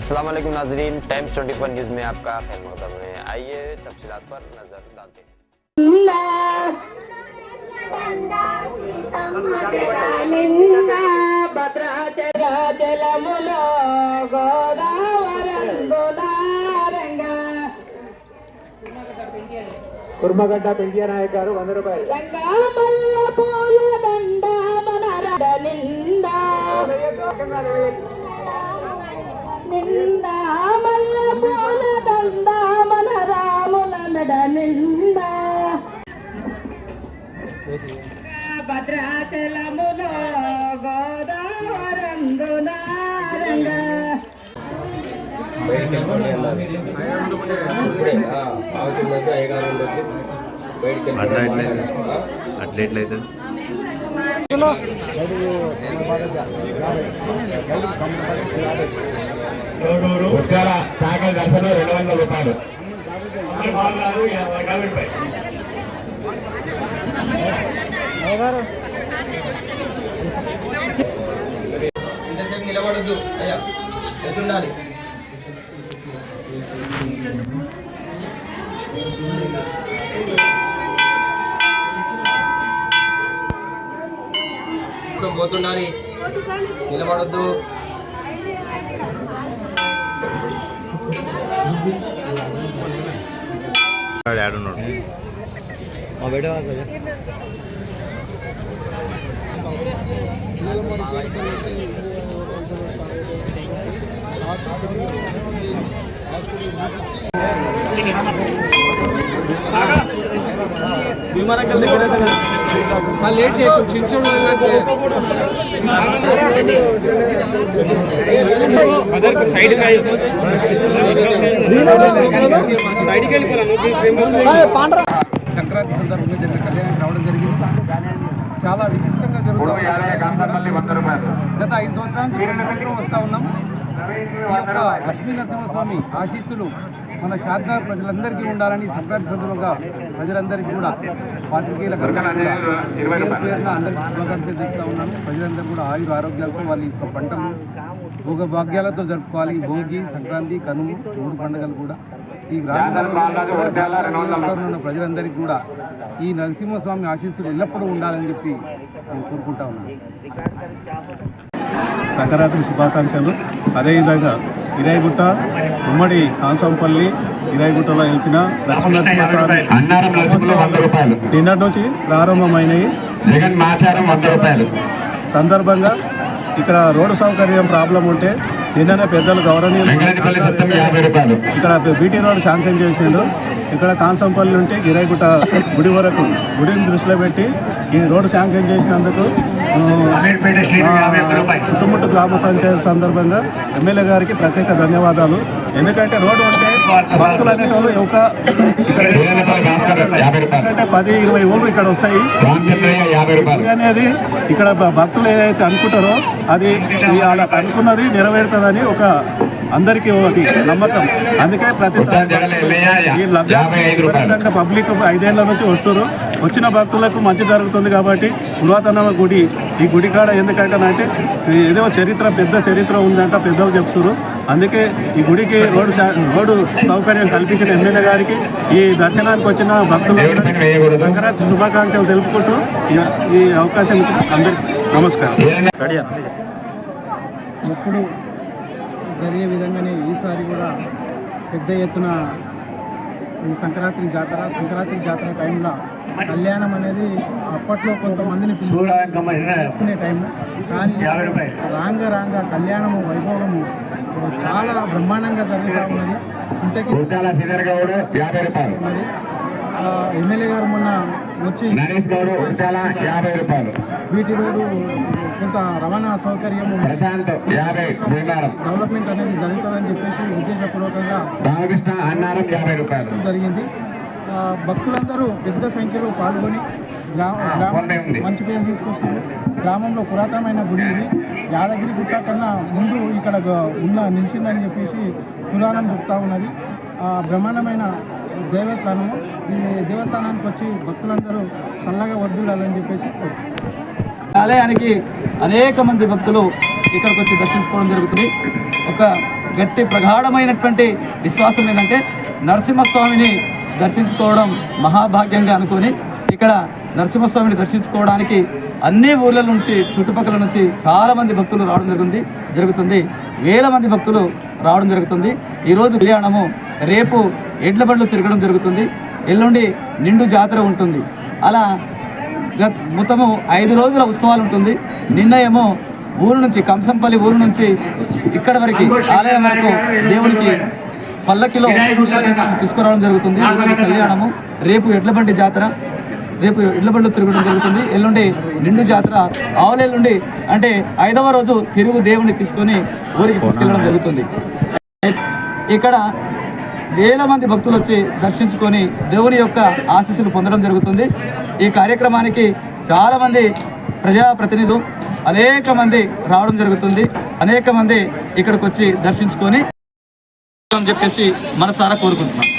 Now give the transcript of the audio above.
अस्सलाम वालेकुम नाज़रीन, टाइम्स 24 न्यूज़ में आपका खैर मक़दम है। आइए तफसीलात पर नजर डालते हैं। కుర్మగడ్డ పెండియా నాయక్ గారు 100 రూపాయలు. భద్రాచలములో గోదావరందునారంగా అట్లయితే చాకలి దర్శనం 200 రూపాయలు. ఇంతసేపు నిలబడద్దు అయ్యా, ఎత్తుండాలి. ఇప్పుడు పోతుండాలి, నిలబడద్దు. లేట్ చేయకు, చించోడు సైడ్ సంక్రాంతి సందర్భంగా జరిగిన కళ్యాణానికి రావడం జరిగింది. చాలా విశిష్టంగా జరుగుతుంది. గత 5 సంవత్సరాల నుంచి ప్రతి సంవత్సరం వస్తూ ఉన్నాం. ఈ యొక్క లక్ష్మీ నరసింహస్వామి ఆశీస్సులు మన షాద్నగర్ ప్రజలందరికీ ఉండాలని సంక్రాంతి సందర్భంగా ప్రజలందరికీ కూడా పాత్రికేయులకు పేరున అందరికీ శుభాకాంక్షలు చెప్తా ఉన్నాను. ప్రజలందరూ కూడా ఆయుర ఆరోగ్యాలతో వాళ్ళ యొక్క పంటలు భోగ భాగ్యాలతో జరుపుకోవాలి. భోగి, సంక్రాంతి, కనుమ 3 పండుగలు కూడా ఈ గ్రామంలో ఉన్న ప్రజలందరికీ కూడా ఈ నరసింహస్వామి ఆశీస్సులు ఎల్లప్పుడూ ఉండాలని చెప్పి నేను కోరుకుంటా ఉన్నాను. సంక్రాంతి శుభాకాంక్షలు. అదేవిధంగా ఇరాయిగుట్ట ఉమ్మడి కాంసంపల్లి ఇరాయిగుట్టలో ఇచ్చిన లక్ష్మీనరసింహస్వామి నిన్నటి నుంచి ప్రారంభమైనవి సందర్భంగా ఇక్కడ రోడ్డు సౌకర్యం ప్రాబ్లం ఉంటే నిన్ననే పెద్దలు గౌరవనీయులు ఇక్కడ బీటీ రోడ్ శాంక్షన్ చేసిండు. ఇక్కడ కాంసంపల్లి నుండి గిరాయిగుట్ట గుడి వరకు గుడిని దృష్టిలో పెట్టి ఈ రోడ్డు శాంక్షన్ చేసినందుకు చుట్టుముట్టు గ్రామ పంచాయతీ సందర్భంగా ఎమ్మెల్యే గారికి ప్రత్యేక ధన్యవాదాలు. ఎందుకంటే రోడ్డు ఉంటే భక్తులు అనేటోళ్ళు ఎందుకంటే 10-20 ఊళ్ళు ఇక్కడ వస్తాయి. అనేది ఇక్కడ భక్తులు ఏదైతే అనుకుంటారో అది వాళ్ళకి అనుకున్నది నెరవేరుతుందని ఒక అందరికీ ఒకటి నమ్మకం. అందుకే ప్రతిసారి ఈ లగ్నంగా పబ్లిక్ 5 ఏళ్ల నుంచి వస్తారు. వచ్చిన భక్తులకు మంచి జరుగుతుంది కాబట్టి పురాతన గుడి ఈ గుడి కాడ ఎందుకంటానంటే ఏదో చరిత్ర పెద్ద చరిత్ర ఉందంట పెద్దలు చెప్తారు. అందుకే ఈ గుడికి రోడ్డు సౌకర్యం కల్పించిన ఎమ్మెల్యే గారికి ఈ దర్శనానికి వచ్చిన భక్తులందరికీ సంక్రాంతి శుభాకాంక్షలు తెలుపుకుంటూ ఈ అవకాశం ఇచ్చిన అందరికీ నమస్కారం. ఎప్పుడు జరిగే విధంగానే ఈసారి కూడా పెద్ద ఎత్తున ఈ సంక్రాంతి జాతర టైంలో కళ్యాణం అనేది అప్పట్లో కొంతమందిని తీసుకునే టైం, కానీ రాంగ కళ్యాణము వైభవము చాలా బ్రహ్మాండంగా జరుగుతూ ఉన్నది. ఇంతకీ ఎమ్మెల్యే గారు మొన్న వచ్చి బీటీ రోడ్డు కొంత రవాణా సౌకర్యము డెవలప్మెంట్ అనేది జరుగుతుందని చెప్పేసి ఉద్దేశపూర్వకంగా జరిగింది. భక్తులందరూ పెద్ద సంఖ్యలో పాల్గొని మంచి పేరు తీసుకొస్తుంది. గ్రామంలో పురాతనమైన గుడి ఇది. యాదగిరి గుట్ట కన్నా ముందు ఇక్కడ నిలిచిందని చెప్పేసి పురాణం చెప్తా ఉన్నది. బ్రహ్మాండమైన దేవస్థానము. ఈ దేవస్థానానికి వచ్చి భక్తులందరూ చల్లగా వర్ధిల్లాలని చెప్పేసి ఆలయానికి అనేక మంది భక్తులు ఇక్కడికి వచ్చి దర్శించుకోవడం జరుగుతుంది. ఒక గట్టి ప్రగాఢమైనటువంటి విశ్వాసం ఏంటంటే నరసింహస్వామిని దర్శించుకోవడం మహాభాగ్యంగా అనుకొని ఇక్కడ నరసింహస్వామిని దర్శించుకోవడానికి అన్ని ఊర్ల నుంచి చుట్టుపక్కల నుంచి చాలామంది భక్తులు రావడం జరుగుతుంది. వేల మంది భక్తులు రావడం జరుగుతుంది. ఈరోజు కళ్యాణము, రేపు ఎడ్ల బండ్లు తిరగడం జరుగుతుంది, ఎల్లుండి నిండు జాతర ఉంటుంది. అలా మొత్తము 5 రోజుల ఉత్సవాలు ఉంటుంది. నిన్న ఏమో ఊరు నుంచి కంసంపల్లి ఊరు నుంచి ఇక్కడ వరకు ఆలయం వరకు దేవునికి పల్లకిలో తీసుకురావడం జరుగుతుంది. ఈరోజు కళ్యాణము, రేపు ఎడ్లబండి జాతర, రేపు ఎడ్లబండ్లు తిరగడం జరుగుతుంది, ఎల్లుండి నిండు జాతర, ఆవులెల్లుండి అంటే 5వ రోజు తిరుగు దేవుని తీసుకొని ఊరికి తీసుకెళ్ళడం జరుగుతుంది. ఇక్కడ వేల మంది భక్తులు వచ్చి దర్శించుకొని దేవుని యొక్క ఆశీస్సులు పొందడం జరుగుతుంది. ఈ కార్యక్రమానికి చాలామంది ప్రజాప్రతినిధులు అనేక మంది రావడం జరుగుతుంది. అనేక మంది ఇక్కడికి వచ్చి దర్శించుకొని చెప్పేసి మనసారా కోరుకుంటున్నాం.